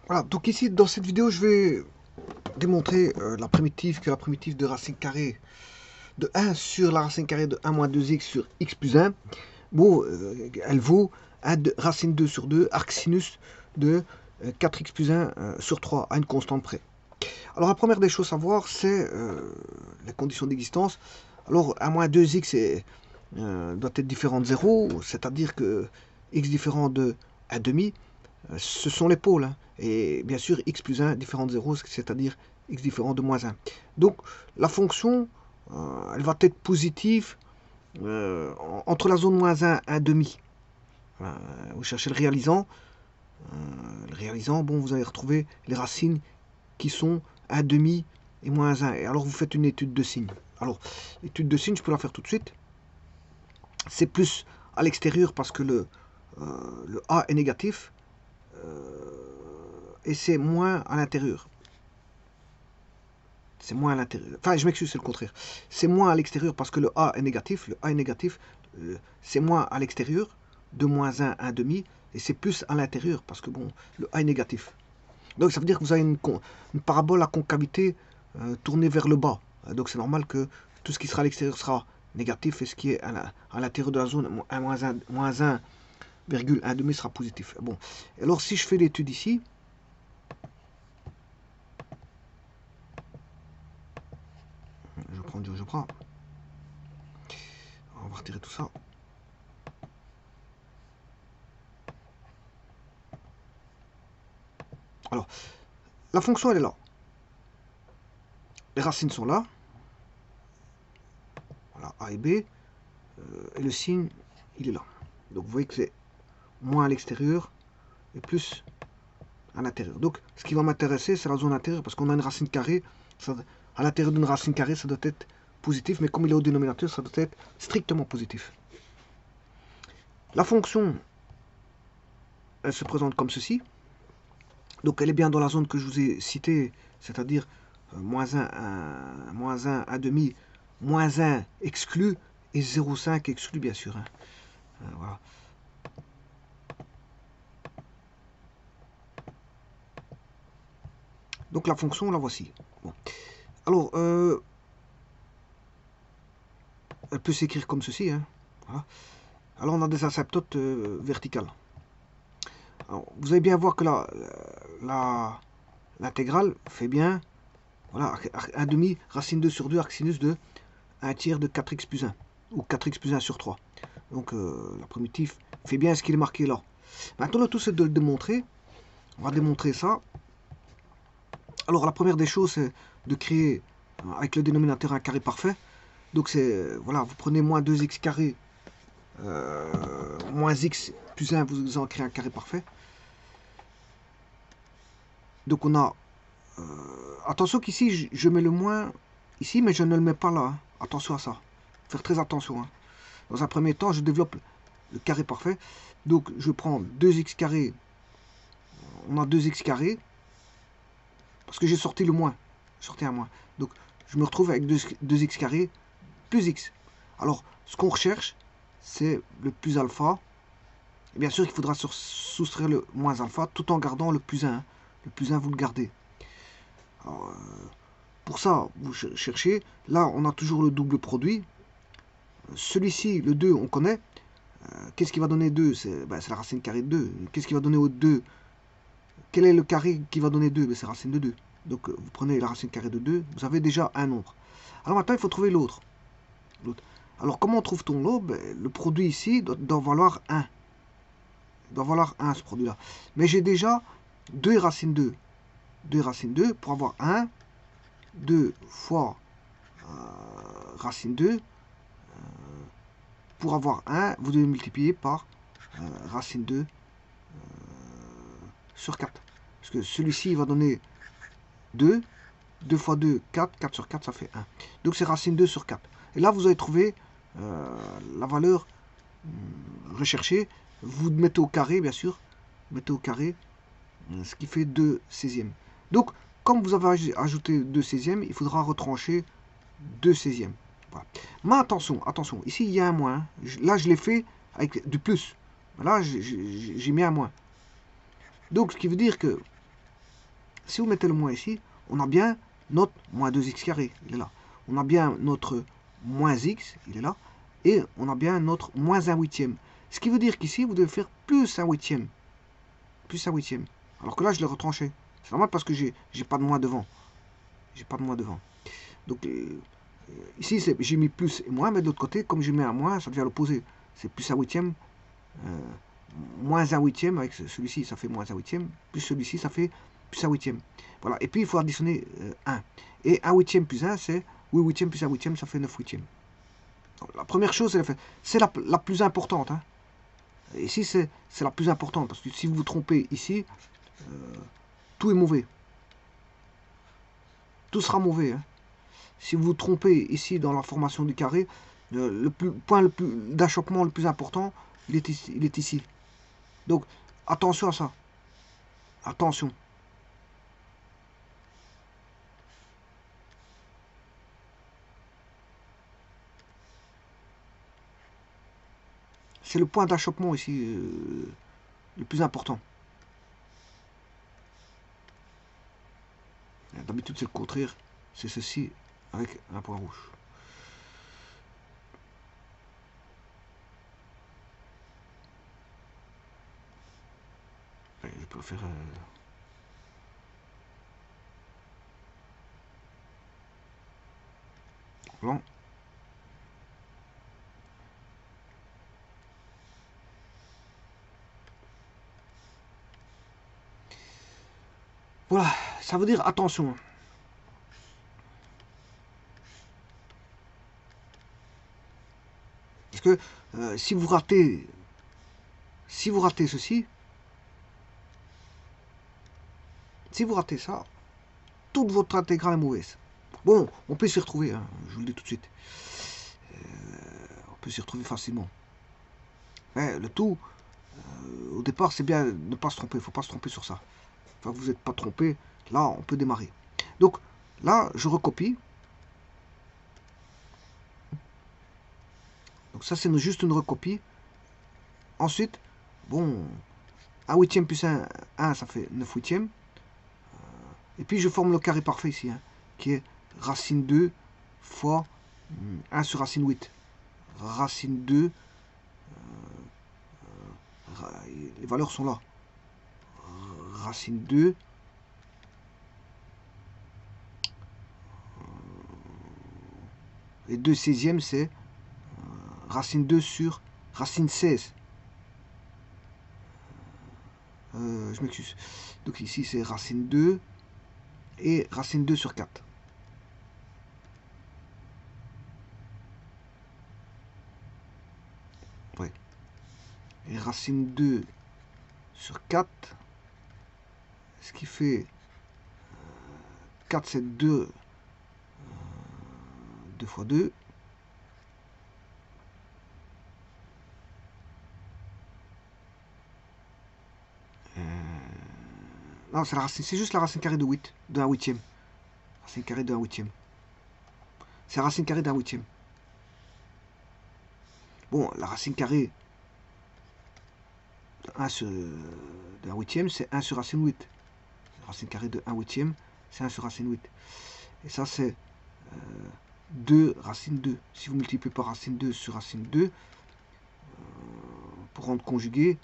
Voilà, donc ici, dans cette vidéo, je vais démontrer la primitive, que la primitive de racine carrée de 1 sur la racine carrée de 1 moins 2x sur x plus 1, bon, elle vaut racine 2 sur 2, arc sinus de 4x plus 1 sur 3 à une constante près. Alors la première des choses à voir, c'est les conditions d'existence. Alors 1 moins 2x doit être différent de 0, c'est-à-dire que x différent de 1 demi, ce sont les pôles. Hein. Et bien sûr, x plus 1 différent de 0, c'est-à-dire x différent de moins 1. Donc la fonction, elle va être positive entre la zone moins 1 et 1 demi. Voilà, vous cherchez le réalisant. Le réalisant, bon, vous allez retrouver les racines qui sont 1 demi et moins 1. Et alors vous faites une étude de signe. Alors, l'étude de signe, je peux la faire tout de suite. C'est plus à l'extérieur parce que le A est négatif. Et c'est moins à l'intérieur. C'est moins à l'intérieur. Enfin, je m'excuse, c'est le contraire. C'est moins à l'extérieur parce que le A est négatif. Le A est négatif, c'est moins à l'extérieur, de moins 1, 1 demi, et c'est plus à l'intérieur parce que bon, le A est négatif. Donc ça veut dire que vous avez une parabole à concavité tournée vers le bas. Donc c'est normal que tout ce qui sera à l'extérieur sera négatif et ce qui est à l'intérieur de la zone moins 1,1 demi sera positif. Bon, alors si je fais l'étude ici, je prends du GeoGebra. On va retirer tout ça. Alors, la fonction elle est là. Les racines sont là. Voilà, A et B. Et le signe, il est là. Donc vous voyez que c'est moins à l'extérieur et plus à l'intérieur. Donc ce qui va m'intéresser, c'est la zone intérieure, parce qu'on a une racine carrée. À l'intérieur d'une racine carrée, ça doit être positif, mais comme il est au dénominateur, ça doit être strictement positif. La fonction, elle se présente comme ceci. Donc elle est bien dans la zone que je vous ai citée, c'est-à-dire moins 1 demi, moins 1 exclu, et 0,5 exclu bien sûr. Hein. Voilà. Donc la fonction, la voici. Bon. Alors, elle peut s'écrire comme ceci. Hein. Voilà. Alors on a des asymptotes verticales. Alors, vous allez bien voir que l'intégrale fait bien, voilà, 1 demi, racine 2 sur 2, arc sinus de 1 tiers de 4x plus 1, ou 4x plus 1 sur 3. Donc la primitive fait bien ce qu'il est marqué là. Maintenant le tout c'est de le démontrer. On va démontrer ça. Alors la première des choses c'est de créer avec le dénominateur un carré parfait. Donc c'est, voilà, vous prenez moins 2x carré moins x plus 1, vous en créez un carré parfait. Donc on a, attention qu'ici je mets le moins ici, mais je ne le mets pas là. Hein. Attention à ça. Faire très attention. Hein. Dans un premier temps, je développe le carré parfait. Donc je prends 2x carré. On a 2x carré. Parce que j'ai sorti le moins. J'ai sorti un moins. Donc je me retrouve avec 2x carré plus x. Alors ce qu'on recherche, c'est le plus alpha. Et bien sûr, il faudra soustraire le moins alpha tout en gardant le plus 1. Hein. Le plus 1, vous le gardez. Alors, pour ça, vous cherchez. Là, on a toujours le double produit. Celui-ci, le 2, on connaît. Qu'est-ce qui va donner 2? C'est la racine carrée de 2. Qu'est-ce qui va donner au 2? Quel est le carré qui va donner 2? C'est racine de 2. Donc vous prenez la racine carrée de 2, vous avez déjà un nombre. Alors maintenant, il faut trouver l'autre. Alors comment trouve-t-on l'autre? Le produit ici doit valoir 1. Il doit valoir 1 ce produit-là. Mais j'ai déjà 2 racine 2. 2 racine 2 pour avoir 1. 2 fois racine 2. Pour avoir 1, vous devez multiplier par racine 2 sur 4. Parce que celui-ci va donner 2. 2 fois 2, 4. 4 sur 4, ça fait 1. Donc c'est racine 2 sur 4. Et là, vous allez trouver la valeur recherchée. Vous mettez au carré, bien sûr. Vous mettez au carré, ce qui fait 2 16e. Donc, comme vous avez ajouté 2 16e, il faudra retrancher 2 16e. Voilà. Mais attention, attention. Ici, il y a un moins. Là, je l'ai fait avec du plus. Là, j'ai mis un moins. Donc, ce qui veut dire que si vous mettez le moins ici, on a bien notre moins 2x carré, il est là. On a bien notre moins x, il est là. Et on a bien notre moins 1 huitième. Ce qui veut dire qu'ici, vous devez faire plus 1 huitième. Plus 1 huitième. Alors que là, je l'ai retranché. C'est normal parce que j'ai pas de moins devant. J'ai pas de moins devant. Donc, ici, j'ai mis plus et moins, mais de l'autre côté, comme j'ai mis un moins, ça devient l'opposé. C'est plus 1 huitième. Moins 1 huitième, avec celui-ci, ça fait moins 1 huitième. Plus celui-ci, ça fait plus 1 huitième. Voilà. Et puis, il faut additionner 1. Et 1 huitième plus 1, c'est 8 huitièmes plus 1 huitième, ça fait 9 huitièmes. Donc, la première chose, c'est la plus importante. Hein. Ici, c'est la plus importante. Parce que si vous vous trompez ici, tout est mauvais. Tout sera mauvais. Hein. Si vous vous trompez ici dans la formation du carré, le point d'achoppement le plus important, il est ici. Donc, attention à ça. Attention. C'est le point d'achoppement ici le plus important. D'habitude, c'est le contraire. C'est ceci avec un point rouge. Je peux faire... blanc. Voilà, ça veut dire attention. Parce que si vous ratez ceci, si vous ratez ça, toute votre intégrale est mauvaise. Bon, on peut s'y retrouver, hein, je vous le dis tout de suite. On peut s'y retrouver facilement. Mais le tout, au départ, c'est bien de ne pas se tromper. Il ne faut pas se tromper sur ça. Enfin, vous n'êtes pas trompé, là, on peut démarrer. Donc, là, je recopie. Donc ça, c'est juste une recopie. Ensuite, bon, 1 huitième plus 1, ça fait 9 huitièmes. Et puis, je forme le carré parfait ici, hein, qui est racine 2 fois 1 sur racine 8. Racine 2, les valeurs sont là. Racine 2, et 2 16e, c'est racine 2 sur racine 16. Je m'excuse. Donc ici, c'est racine 2 et racine 2 sur 4. Ouais. Et racine 2 sur 4, ce qui fait 4, c'est 2, 2 fois 2. Non, c'est la racine, c'est juste la racine carrée de 8, de 1 huitième. Racine carrée de 1 huitième. C'est la racine carrée d'un huitième. Bon, la racine carrée de 1 sur de 1 huitième, c'est 1 sur racine 8. La racine carrée de 1 huitième, c'est 1 sur racine 8. Et ça, c'est 2 racine 2. Si vous multipliez par racine 2 sur racine 2, pour rendre conjugué,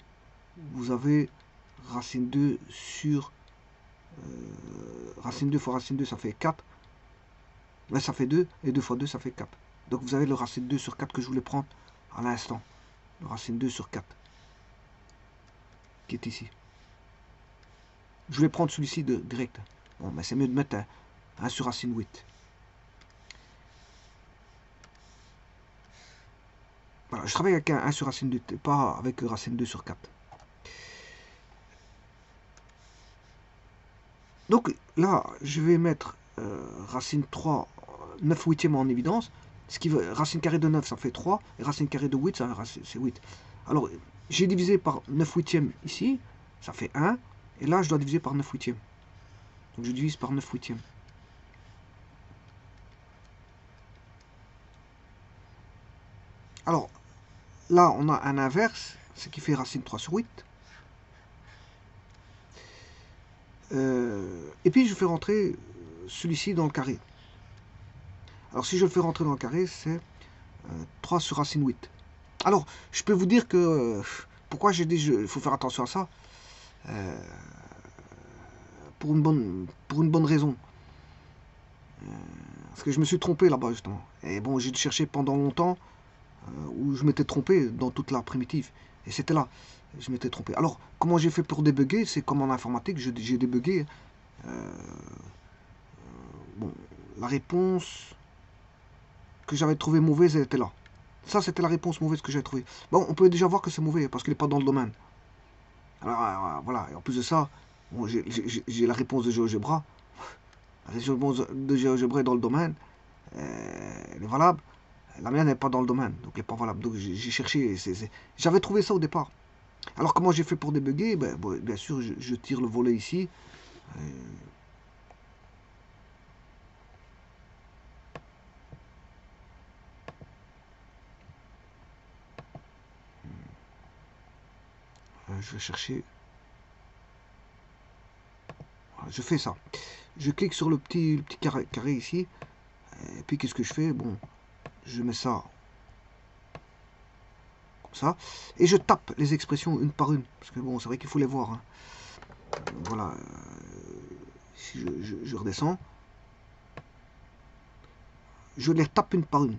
vous avez racine 2 sur racine 2 fois racine 2, ça fait 4. Ouais, ça fait 2, et 2 fois 2, ça fait 4. Donc vous avez le racine 2 sur 4 que je voulais prendre à l'instant. Le racine 2 sur 4, qui est ici. Je voulais prendre celui-ci direct. Bon, mais c'est mieux de mettre 1 sur racine 8. Voilà, je travaille avec 1 sur racine 2, pas avec racine 2 sur 4. Donc là, je vais mettre racine 3, 9 huitièmes en évidence. Ce qui veut, racine carrée de 9, ça fait 3. Et racine carrée de 8, c'est 8. Alors, j'ai divisé par 9 huitièmes ici. Ça fait 1. Et là, je dois diviser par 9 huitièmes. Donc, je divise par 9 huitièmes. Alors, là, on a un inverse, ce qui fait racine 3 sur 8. Et puis je fais rentrer celui-ci dans le carré. Alors si je le fais rentrer dans le carré, c'est 3 sur racine 8. Alors, je peux vous dire que... pourquoi j'ai dit qu'il faut faire attention à ça, pour une bonne raison. Parce que je me suis trompé là-bas, justement. Et bon, j'ai cherché pendant longtemps où je m'étais trompé dans toute la primitive. Et c'était là, je m'étais trompé. Alors, comment j'ai fait pour débugger? C'est comme en informatique, j'ai débugué. Bon, la réponse que j'avais trouvée mauvaise, elle était là. Ça, c'était la réponse mauvaise que j'ai trouvée. Bon, on peut déjà voir que c'est mauvais parce qu'il n'est pas dans le domaine. Alors, voilà. Et en plus de ça, bon, j'ai la réponse de GeoGebra. La réponse de GeoGebra est dans le domaine. Elle est valable. La mienne n'est pas dans le domaine, donc elle n'est pas valable. Donc j'ai cherché. J'avais trouvé ça au départ. Alors comment j'ai fait pour débugger? Ben, bon, bien sûr, je tire le volet ici. Je vais chercher. Voilà, je fais ça. Je clique sur le petit carré ici. Et puis qu'est-ce que je fais? Bon, je mets ça comme ça. Et je tape les expressions une par une. Parce que bon, c'est vrai qu'il faut les voir. Hein. Voilà. Si je redescends. Je les tape une par une.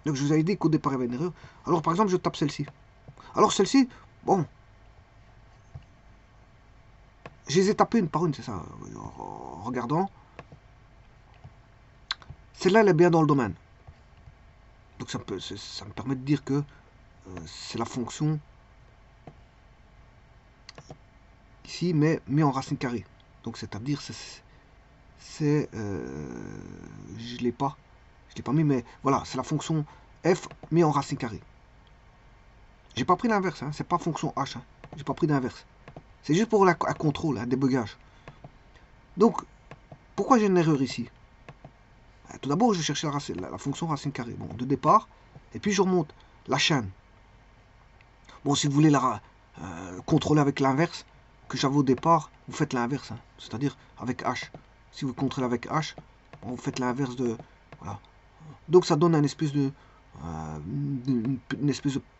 Donc je vous avais dit qu'au départ il y avait une erreur. Alors par exemple je tape celle-ci. Alors celle-ci, bon. Je les ai tapées une par une, c'est ça. En regardant. Celle-là elle est bien dans le domaine. Donc ça me permet de dire que c'est la fonction ici, mais mis en racine carrée. Donc c'est-à-dire je l'ai pas mis, mais voilà, c'est la fonction f mis en racine carrée. J'ai pas pris l'inverse, hein, c'est pas fonction h, hein, j'ai pas pris d'inverse. C'est juste pour un contrôle, un débugage. Donc, pourquoi j'ai une erreur ici? Tout d'abord, je cherchais la fonction racine carrée, bon, de départ, et puis je remonte la chaîne. Bon, si vous voulez la contrôler avec l'inverse que j'avais au départ, vous faites l'inverse, hein, c'est-à-dire avec h. Si vous contrôlez avec h, bon, vous faites l'inverse de... Voilà. Donc ça donne une espèce de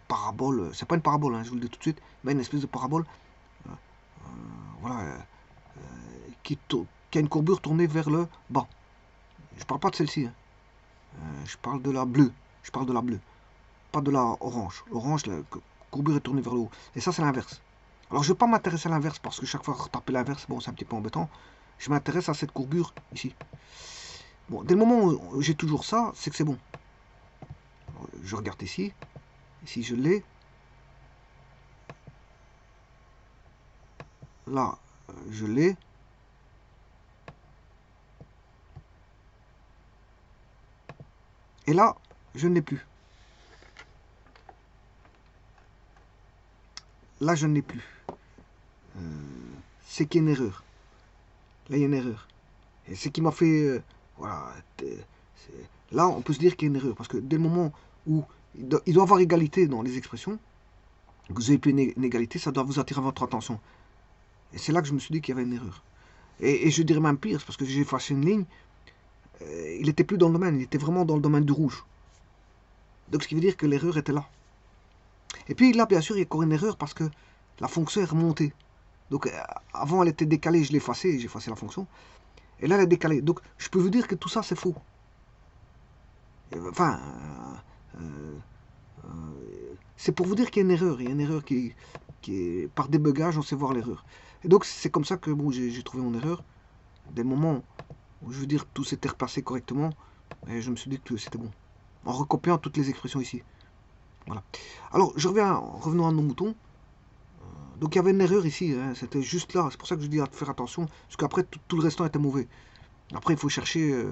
parabole. C'est pas une parabole, hein, je vous le dis tout de suite, mais une espèce de parabole, voilà, qui a une courbure tournée vers le bas. Je parle pas de celle-ci, hein. Je parle de la bleue. Je parle de la bleue, pas de la orange. L'orange, la courbure est tournée vers le haut. Et ça, c'est l'inverse. Alors, je ne vais pas m'intéresser à l'inverse parce que chaque fois retaper l'inverse, bon, c'est un petit peu embêtant. Je m'intéresse à cette courbure ici. Bon, dès le moment où j'ai toujours ça, c'est que c'est bon. Je regarde ici. Ici, je l'ai. Là, je l'ai. Et là, je ne l'ai plus. Là, je ne l'ai plus. C'est qu'il y a une erreur. Là, il y a une erreur. Et c'est qui m'a fait... voilà. Là, on peut se dire qu'il y a une erreur. Parce que dès le moment où il doit y avoir égalité dans les expressions, que vous avez plus une égalité, ça doit vous attirer votre attention. Et c'est là que je me suis dit qu'il y avait une erreur. Et je dirais même pire, parce que j'ai effacé une ligne, il n'était plus dans le domaine, il était vraiment dans le domaine du rouge. Donc ce qui veut dire que l'erreur était là. Et puis là, bien sûr, il y a encore une erreur parce que la fonction est remontée. Donc avant, elle était décalée, je l'ai effacée, j'ai effacé la fonction. Et là, elle est décalée. Donc je peux vous dire que tout ça, c'est faux. Enfin, c'est pour vous dire qu'il y a une erreur. Il y a une erreur qui est par débugage, on sait voir l'erreur. Et donc c'est comme ça que bon, j'ai trouvé mon erreur. Dès le moment où je veux dire tout s'était repassé correctement, et je me suis dit que c'était bon. En recopiant toutes les expressions ici. Voilà. Alors je revenons à nos moutons. Donc il y avait une erreur ici, hein, c'était juste là. C'est pour ça que je dis à faire attention, parce qu'après tout le restant était mauvais. Après il faut chercher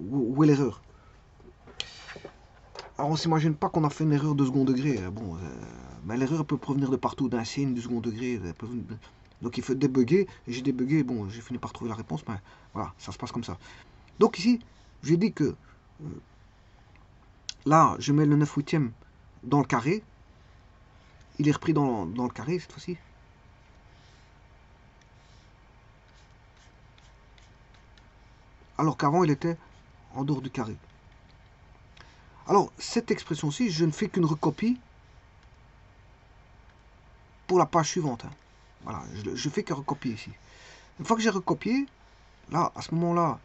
où est l'erreur. Alors on s'imagine pas qu'on a fait une erreur de second degré. Bon, mais l'erreur peut provenir de partout, d'un signe, du second degré. Donc il faut débugger. Et j'ai débugué, bon, j'ai fini par trouver la réponse, mais voilà, ça se passe comme ça. Donc ici, j'ai dit que là, je mets le 9/8 dans le carré. il est repris dans le carré cette fois-ci. Alors qu'avant, il était en dehors du carré. Alors, cette expression-ci, je ne fais qu'une recopie pour la page suivante. Hein. Voilà, je fais que recopier ici. Une fois que j'ai recopié, là, à ce moment-là,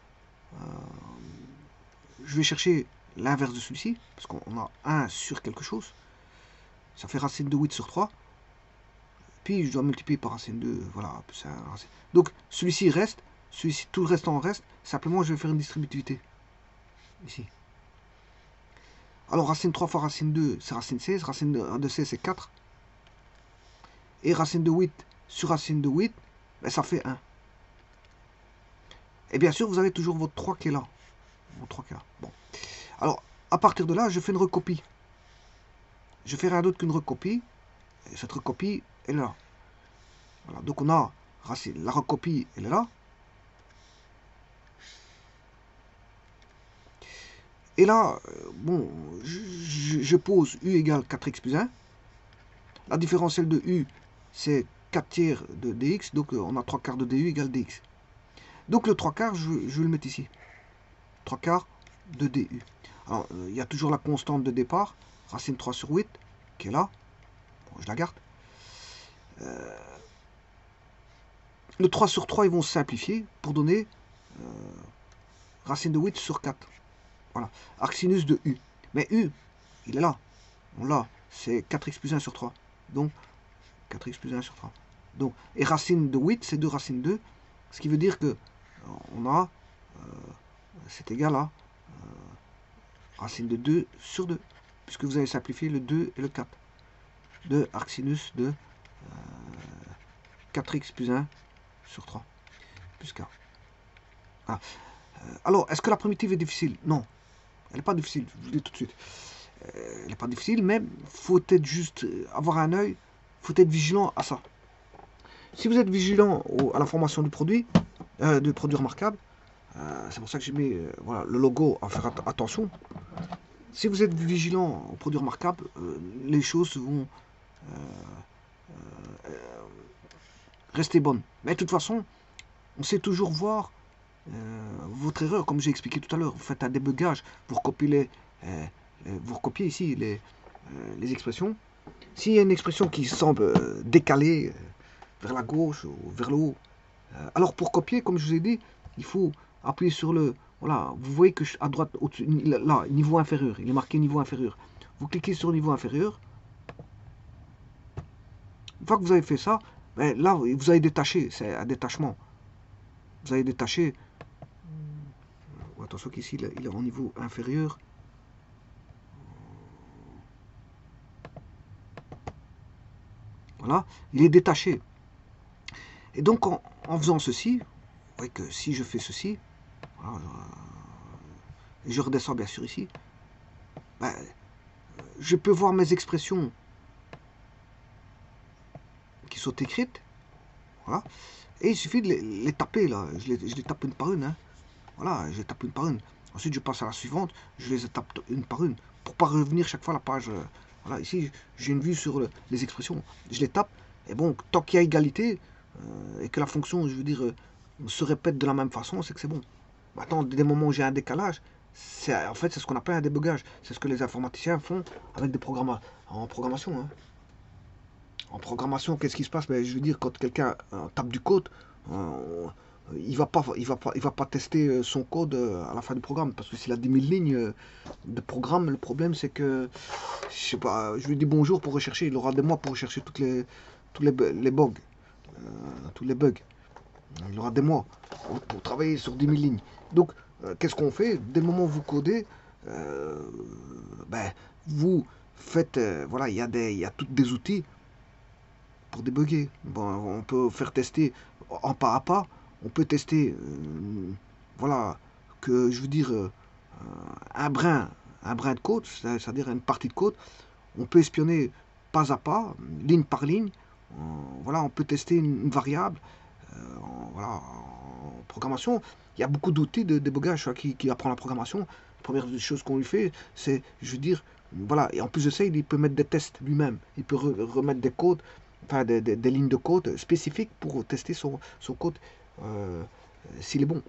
je vais chercher l'inverse de celui-ci, parce qu'on a 1 sur quelque chose. Ça fait racine de 8 sur 3. Puis je dois multiplier par racine de... Voilà, donc celui-ci reste, celui-ci, tout le restant reste. Simplement, je vais faire une distributivité. Ici. Alors, racine 3 fois racine 2, c'est racine 16. Racine de 16, c'est 4. Et racine de 8 sur racine de 8, ben, ça fait 1. Et bien sûr, vous avez toujours votre 3 qui est là. Votre 3 qui est là. Bon. Alors, à partir de là, je fais une recopie. Je fais rien d'autre qu'une recopie. Et cette recopie, elle est là. Voilà. Donc, on a racine. La recopie, elle est là. Et là, bon, je pose u égale 4x plus 1. La différentielle de u, c'est 4 tiers de dx. Donc, on a 3 quarts de du égale dx. Donc, le 3 quarts, je vais le mettre ici. 3 quarts de du. Alors, il y a toujours la constante de départ, racine 3 sur 8, qui est là. Bon, je la garde. Le 3 sur 3, ils vont se simplifier pour donner racine de 8 sur 4. Voilà, arcsinus de u. Mais u, il est là. On l'a. C'est 4x plus 1 sur 3. Donc, 4x plus 1 sur 3. Donc, et racine de 8, c'est 2 racine 2. Ce qui veut dire que on a, c'est égal à racine de 2 sur 2. Puisque vous avez simplifié le 2 et le 4. De arcsinus de 4x plus 1 sur 3. Plus k. Ah. Alors, est-ce que la primitive est difficile? Non. Elle n'est pas difficile, je vous le dis tout de suite. Elle n'est pas difficile, mais il faut être juste avoir un œil, il faut être vigilant à ça. Si vous êtes vigilant à la formation du produit remarquable, c'est pour ça que j'ai mis voilà, le logo à faire attention. Si vous êtes vigilant au produit remarquable, les choses vont rester bonnes. Mais de toute façon, on sait toujours voir votre erreur, comme j'ai expliqué tout à l'heure. Vous faites un débugage, vous recopiez, vous recopiez ici les expressions. S'il y a une expression qui semble décalée vers la gauche ou vers le haut, alors pour copier, comme je vous ai dit, il faut appuyer sur le... Voilà, vous voyez que à droite, au-dessus, là, niveau inférieur, il est marqué niveau inférieur. Vous cliquez sur niveau inférieur. Une fois que vous avez fait ça, ben là, vous avez détaché, c'est un détachement. Vous avez détaché. Attention qu'ici, il est en niveau inférieur. Voilà, il est détaché. Et donc, en faisant ceci, vous voyez que si je fais ceci, voilà, je redescends bien sûr ici, ben, je peux voir mes expressions qui sont écrites. Voilà. Et il suffit de les taper, là. Je les tape une par une. Hein. Voilà, je les tape une par une. Ensuite, je passe à la suivante, je les tape une par une. Pour pas revenir chaque fois à la page. Voilà, ici, j'ai une vue sur les expressions. Je les tape. Et bon, tant qu'il y a égalité, et que la fonction, je veux dire, se répète de la même façon, c'est que c'est bon. Maintenant, dès les moments où j'ai un décalage, en fait, c'est ce qu'on appelle un débugage. C'est ce que les informaticiens font avec des programmes en programmation. Hein. En programmation, qu'est-ce qui se passe? Ben, je veux dire, quand quelqu'un tape du code, il va pas tester son code à la fin du programme, parce que s'il a 10 000 lignes de programme, le problème c'est que, je sais pas, je lui dis bonjour pour rechercher, il aura des mois pour rechercher tous les bugs, tous les bugs. Il aura des mois pour travailler sur 10 000 lignes. Donc, qu'est-ce qu'on fait? Dès le moment où vous codez, ben, vous faites, voilà, il y a tous des outils pour débugger. Bon, on peut faire tester en pas à pas. On peut tester, voilà, que je veux dire, un brin de code, c'est-à-dire une partie de code. On peut espionner pas à pas, ligne par ligne. Voilà, on peut tester une variable. Voilà, en programmation, il y a beaucoup d'outils de débugage qui apprend la programmation. La première chose qu'on lui fait, c'est, je veux dire, Voilà, et en plus de ça, il peut mettre des tests lui-même. Il peut remettre des codes, enfin des lignes de code spécifiques pour tester son code s'il est bon.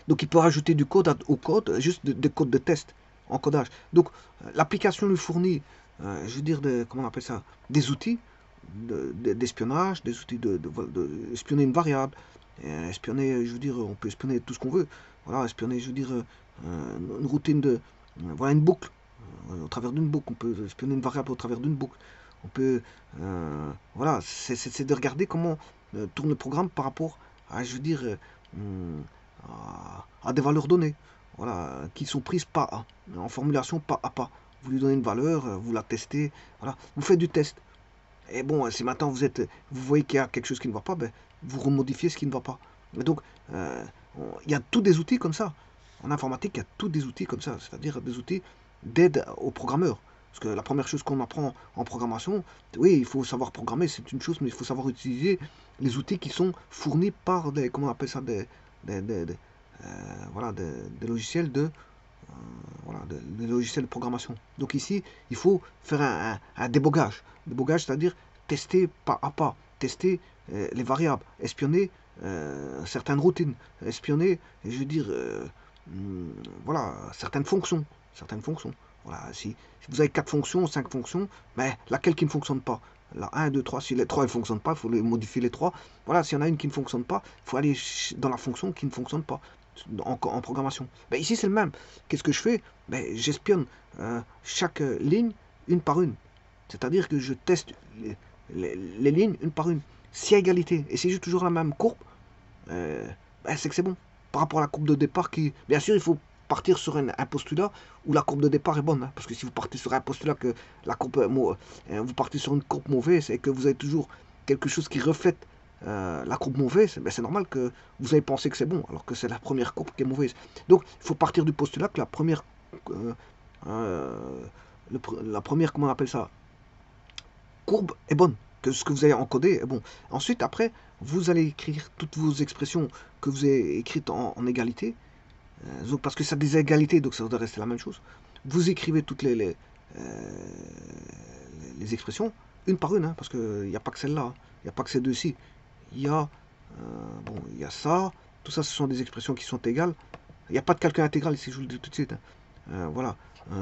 Donc il peut rajouter du code au code, juste des codes de test, en codage. Donc l'application lui fournit, je veux dire, comment on appelle ça, des outils d'espionnage, des outils de espionner une variable, espionner, je veux dire, on peut espionner tout ce qu'on veut. Voilà, espionner, je veux dire, une routine voilà, une boucle. Au travers d'une boucle, on peut espionner une variable au travers d'une boucle. On peut, voilà, c'est de regarder comment tourne le programme par rapport à, je veux dire, à des valeurs données, voilà, qui sont prises pas à, en formulation pas à pas. Vous lui donnez une valeur, vous la testez, voilà, vous faites du test. Et bon, si maintenant vous voyez qu'il y a quelque chose qui ne va pas, ben, vous remodifiez ce qui ne va pas. Et donc, il y a tous des outils comme ça. En informatique, il y a tous des outils comme ça, c'est-à-dire des outils d'aide aux programmeurs. Parce que la première chose qu'on apprend en programmation, oui, il faut savoir programmer, c'est une chose, mais il faut savoir utiliser les outils qui sont fournis par des, comment on appelle ça, des, des- des, voilà, des logiciels voilà, des logiciels de programmation. Donc ici, il faut faire un débogage. Débogage, c'est-à-dire tester pas à pas, tester les variables, espionner certaines routines, espionner, je veux dire, voilà, certaines fonctions. Certaines fonctions. Voilà, si vous avez 4 fonctions, 5 fonctions, mais laquelle qui ne fonctionne pas? La 1, 2, 3, si les 3 ne fonctionnent pas, il faut les modifier les 3. Voilà, s'il y en a une qui ne fonctionne pas, il faut aller dans la fonction qui ne fonctionne pas en programmation. Ben, ici, c'est le même. Qu'est-ce que je fais? Ben, j'espionne chaque ligne une par une. C'est-à-dire que je teste les lignes une par une. Si à égalité, et si j'ai toujours la même courbe, ben, c'est que c'est bon. Par rapport à la courbe de départ qui... Bien sûr, il faut partir sur un postulat où la courbe de départ est bonne. Hein, parce que si vous partez sur un postulat que la courbe, vous partez sur une courbe mauvaise et que vous avez toujours quelque chose qui reflète la courbe mauvaise, ben c'est normal que vous avez pensé que c'est bon, alors que c'est la première courbe qui est mauvaise. Donc, il faut partir du postulat que la première, euh, euh, la première, comment on appelle ça, courbe est bonne, que ce que vous avez encodé est bon. Ensuite, après, vous allez écrire toutes vos expressions que vous avez écrites en égalité, donc, parce que ça a des égalités, donc ça doit rester la même chose. Vous écrivez toutes les expressions, une par une, hein, parce qu'il n'y a pas que celle-là, hein, il n'y a pas que ces deux-ci. Il y a, bon, il y a ça, tout ça, ce sont des expressions qui sont égales. Il n'y a pas de calcul intégral ici, je vous le dis tout de suite. Hein. Voilà.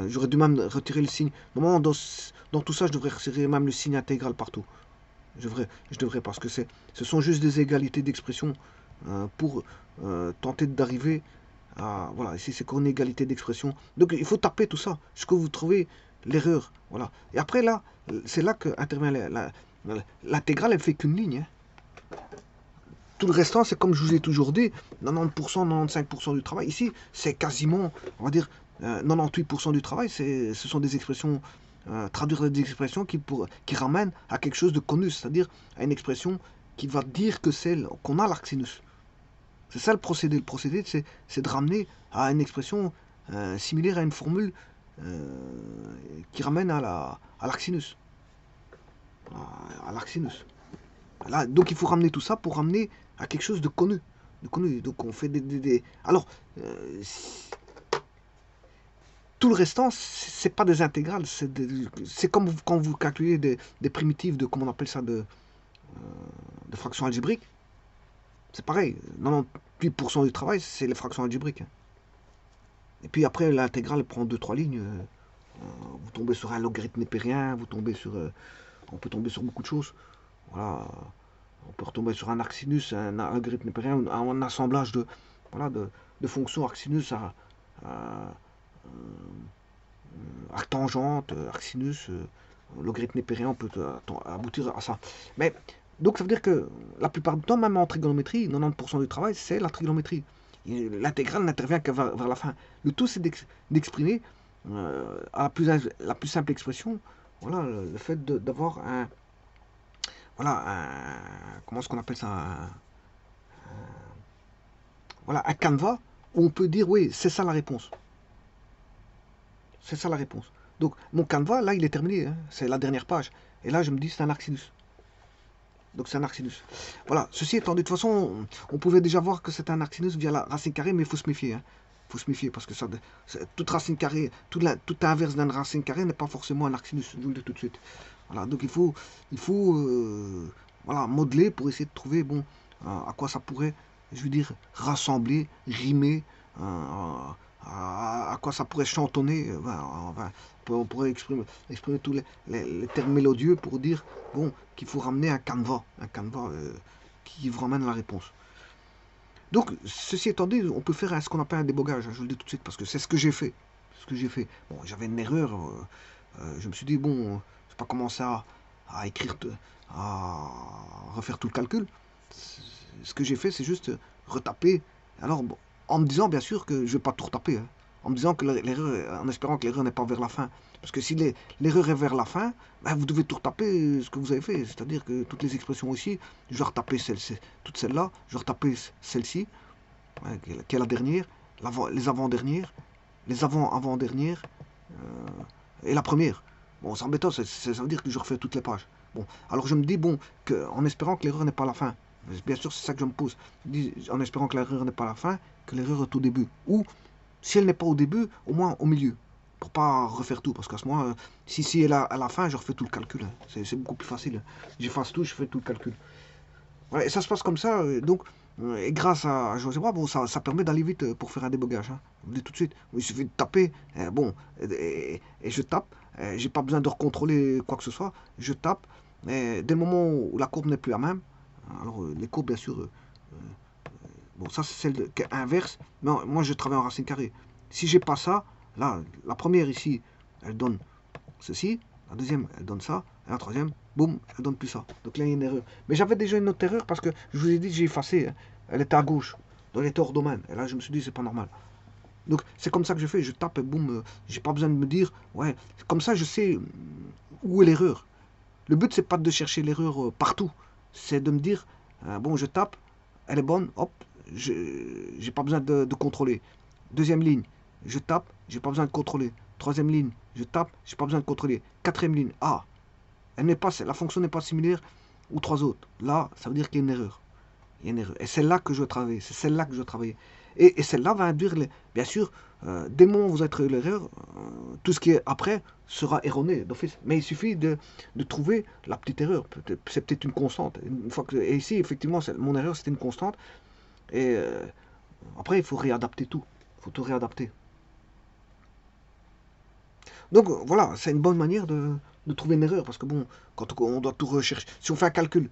J'aurais dû même retirer le signe. Normalement, dans tout ça, je devrais retirer même le signe intégral partout. Je devrais parce que ce sont juste des égalités d'expression pour tenter d'arriver à... Voilà, ici c'est qu'une égalité d'expression. Donc il faut taper tout ça, jusqu'à vous trouvez l'erreur. Voilà. Et après là, c'est là que intervient l'intégrale, elle fait qu'une ligne. Hein. Tout le restant, c'est comme je vous ai toujours dit, 90%, 95% du travail. Ici, c'est quasiment, on va dire, 98% du travail, ce sont des expressions, traduire des expressions qui ramènent à quelque chose de connu, c'est-à-dire à une expression qui va dire que c'est qu'on a l'arcsinus. C'est ça le procédé. Le procédé, c'est de ramener à une expression similaire à une formule qui ramène à l'arcsinus. À l'arcsinus. Là, donc il faut ramener tout ça pour ramener à quelque chose de connu. Donc on fait Alors, euh, tout le restant, c'est pas des intégrales. C'est comme quand vous calculez des primitives de, comment on appelle ça, de fractions algébriques. C'est pareil. 98% du travail, c'est les fractions algébriques. Hein. Et puis après, l'intégrale prend deux trois lignes. Vous tombez sur un logarithme népérien, vous tombez sur... on peut tomber sur beaucoup de choses. Voilà. On peut retomber sur un arcsinus, un algorithme népérien, un assemblage voilà, de fonctions arcsinus à arctangente, arcsinus, logarithme népérien, on peut aboutir à ça. Mais donc ça veut dire que la plupart du temps, même en trigonométrie, 90% du travail, c'est la trigonométrie. L'intégrale n'intervient que vers la fin. Le tout, c'est d'exprimer à la plus simple expression, voilà, le fait d'avoir voilà, comment est-ce qu'on appelle ça, voilà, un canevas où on peut dire, oui, c'est ça la réponse. C'est ça la réponse. Donc, mon canevas, là, il est terminé. Hein, c'est la dernière page. Et là, je me dis, c'est un arcsinus. Donc, c'est un arcsinus. Voilà. Ceci étant dit, de toute façon, on pouvait déjà voir que c'est un arcsinus via la racine carrée, mais il faut se méfier. Hein. faut se méfier parce que toute racine carrée, tout inverse d'une racine carrée n'est pas forcément un arc sinus, je vous le dis tout de suite. Voilà, donc voilà, modeler pour essayer de trouver bon, à quoi ça pourrait, je veux dire, rassembler, rimer, à quoi ça pourrait chantonner. On pourrait exprimer tous les termes mélodieux pour dire bon, qu'il faut ramener un canevas qui vous ramène la réponse. Donc, ceci étant dit, on peut faire ce qu'on appelle un débogage, je vous le dis tout de suite, parce que c'est ce que j'ai fait. Bon, j'avais une erreur, je me suis dit, bon, je ne vais pas commencer à écrire, à refaire tout le calcul. Ce que j'ai fait, c'est juste retaper. Alors, bon, en me disant, bien sûr, que je ne vais pas tout retaper, hein, en me disant que l'erreur, en espérant que l'erreur n'est pas vers la fin. Parce que si l'erreur est vers la fin, ben vous devez tout retaper ce que vous avez fait. C'est-à-dire que toutes les expressions ici, je vais retaper toutes celles-là, je vais retaper celle-ci, qui est la dernière, les avant-dernières, les avant-avant-dernières, et la première. Bon, c'est embêtant, ça veut dire que je refais toutes les pages. Bon, alors je me dis, bon, en espérant que l'erreur n'est pas la fin. Bien sûr, c'est ça que je me pose. En espérant que l'erreur n'est pas la fin, que l'erreur est au début. Ou, si elle n'est pas au début, au moins au milieu. Pour pas refaire tout. Parce qu'à ce moment, si elle est à la fin, je refais tout le calcul. C'est beaucoup plus facile. J'efface tout, je fais tout le calcul. Voilà, et ça se passe comme ça. Donc, et grâce à GeoGebra, bon, ça permet d'aller vite pour faire un débogage. Hein. Je vous le dis tout de suite. Il suffit de taper. Bon, et je tape. J'ai pas besoin de recontrôler quoi que ce soit. Je tape. Dès le moment où la courbe n'est plus la même, alors les courbes, bien sûr, bon, ça c'est celle qui est inverse. Mais moi, je travaille en racine carrée. Si j'ai pas ça, là, la première ici, elle donne ceci. La deuxième, elle donne ça. Et la troisième, boum, elle donne plus ça. Donc là, il y a une erreur. Mais j'avais déjà une autre erreur parce que je vous ai dit, j'ai effacé. Hein. Elle était à gauche. Donc elle était hors domaine. Et là, je me suis dit, c'est pas normal. Donc c'est comme ça que je fais. Je tape et boum. J'ai pas besoin de me dire, ouais. Comme ça, je sais où est l'erreur. Le but, c'est pas de chercher l'erreur partout. C'est de me dire, bon, je tape, elle est bonne, hop, j'ai pas besoin de contrôler. Deuxième ligne, je tape, j'ai pas besoin de contrôler. Troisième ligne, je tape, j'ai pas besoin de contrôler. Quatrième ligne, ah, la fonction n'est pas similaire aux trois autres. Là, ça veut dire qu'il y a une erreur. Il y a une erreur. Et c'est là que je dois travailler. C'est celle-là que je dois travailler. Et celle-là va induire, bien sûr, dès le moment où vous avez trouvé l'erreur, tout ce qui est après sera erroné d'office. Mais il suffit de trouver la petite erreur. C'est peut-être une constante. Et ici, effectivement, mon erreur, c'était une constante. Et après, il faut réadapter tout. Il faut tout réadapter. Donc voilà, c'est une bonne manière de trouver une erreur. Parce que bon, quand on doit tout rechercher, si on fait un calcul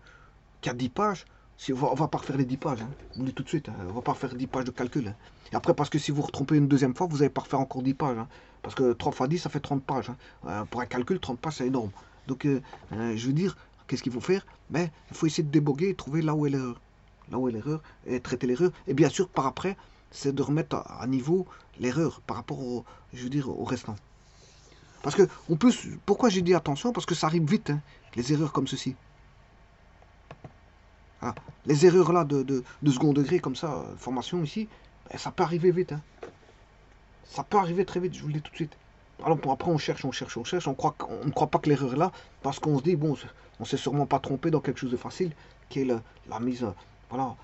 qui a 10 pages, on va pas refaire les 10 pages, hein. Je vous le dis tout de suite, hein. On va pas refaire 10 pages de calcul. Hein. Et après, parce que si vous retrompez une deuxième fois, vous n'allez pas refaire encore 10 pages. Hein. Parce que 3 fois 10, ça fait 30 pages. Hein. Pour un calcul, 30 pages, c'est énorme. Donc, je veux dire, qu'est-ce qu'il faut faire? Ben, il faut essayer de déboguer et trouver là où est l'erreur. Là où est l'erreur, et traiter l'erreur. Et bien sûr, par après, c'est de remettre à niveau l'erreur par rapport je veux dire, au restant. Parce que, pourquoi j'ai dit attention? Parce que ça arrive vite, hein, les erreurs comme ceci. Ah, les erreurs là de second degré comme ça, formation ici, ben, ça peut arriver vite. Hein. Ça peut arriver très vite, je vous le dis tout de suite. Alors après on cherche, on ne croit pas que l'erreur est là, parce qu'on se dit, bon, on s'est sûrement pas trompé dans quelque chose de facile, qui est la mise, voilà,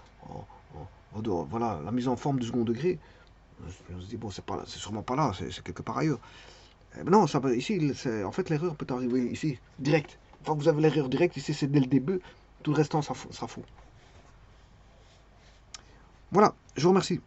voilà, la mise en forme du second degré. On se dit, bon, c'est sûrement pas là, c'est quelque part ailleurs. Mais non, ici, en fait l'erreur peut arriver ici, direct. Une fois que vous avez l'erreur directe, ici c'est dès le début, tout le restant, ça faux. Voilà, je vous remercie.